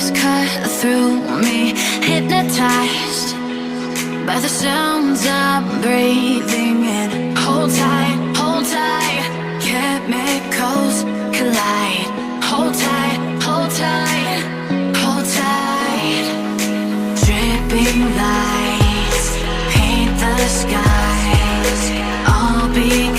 waves cut through me, hypnotized by the sounds I'm breathing in. Hold tight, chemicals collide. Hold tight, hold tight, hold tight. Dripping lights paint the skies, all be